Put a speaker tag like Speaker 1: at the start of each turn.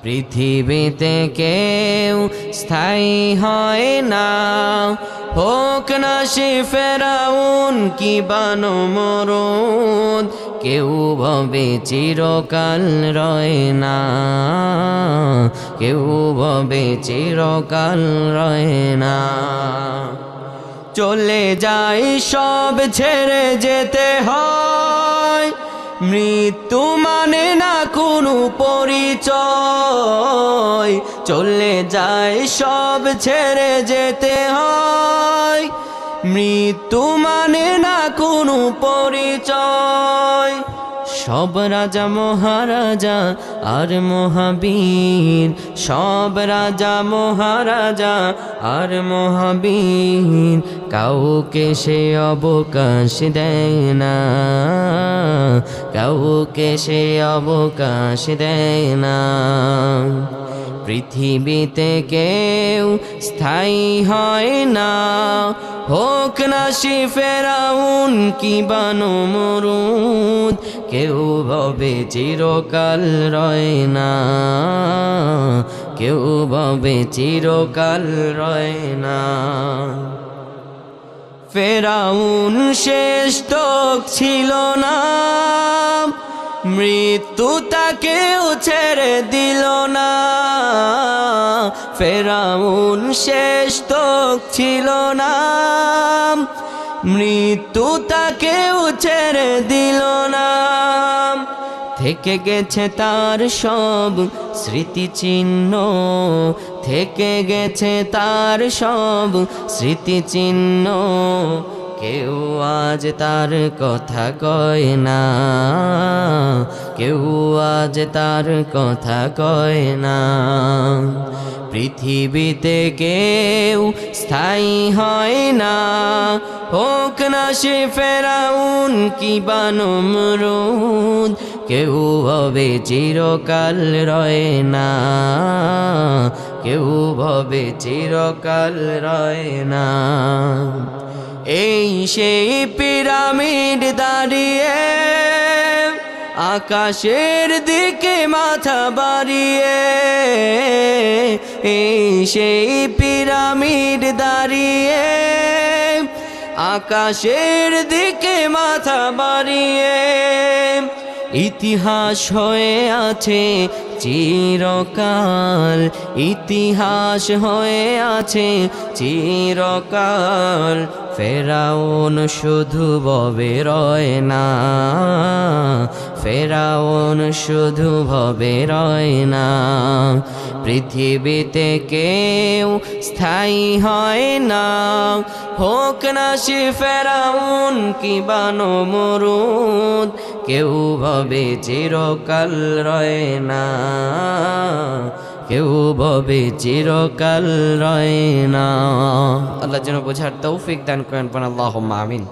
Speaker 1: পৃথিবীতে কেউ স্থায়ী হয় না, হোক না সে ফেরাউন কি নমরুদ, কেউ ভবে চিরকাল রয় না, কেউ ভবে চিরকাল রয় না। চলে যায় সব ছেড়ে যেতে হয়, মৃত্যু মানে না কোনো পরিচয়। চলে যায় সব ছেড়ে যেতে হয়, মৃত্যু মানে না কোনো পরিচয়। সব রাজা মহারাজা আর মহাবীর, সব রাজা মহারাজা আর মহাবীর, কাউকে সে অবকাশ দেয় না, কাউকে সে অবকাশ দেয় না। পৃথিবীতে কেউ স্থায়ী হয় না, হোক না সে ফেরাউন কি নমরুদ, কেউ ভবে চিরকাল রয় না, কেউ ভবে চিরকাল রয় না। ফেরাউন শেষ তক ছিল না, মৃত্যু তাকেও ছেড়ে দিল না। ফেরাউন শেষ তক ছিল না, মৃত্যু তাকেও ছেড়ে দিল না। থেকে গেছে তার সব স্মৃতিচিহ্ন, থেকে গেছে তার সব স্মৃতিচিহ্ন, কেউ আজ তার কথা কয় না, কেউ আজ তার কথা কয় না। পৃথিবীতে কেউ স্থায়ী হয় না, হোক না সে ফেরাউন কি নমরুদ, কেউ ভবে চিরকাল রয় না, কেউ ভবে চিরকাল রয় না। এই সেই পিরামিড দাঁড়িয়ে আকাশের দিকে মাথা বাড়িয়ে, এই সেই পিরামিড দাঁড়িয়ে আকাশের দিকে মাথা বাড়িয়ে, ইতিহাস হয়ে আছে চিরকাল, ইতিহাস হয়ে আছে চিরকাল। ফেরাউন শুধু ভবে রয় না, ফেরাউন শুধু ভবে রয় না। পৃথিবীতে কেউ স্থায়ী হয় না, হোক না সে ফেরাউন কি নমরুদ, কেউ ভবে চিরকাল রয় না, কেউ ভবে চিরকাল রয় না। আল্লাহ যেন বোঝার তৌফিক দান করেন। আল্লাহুম্মা আমিন।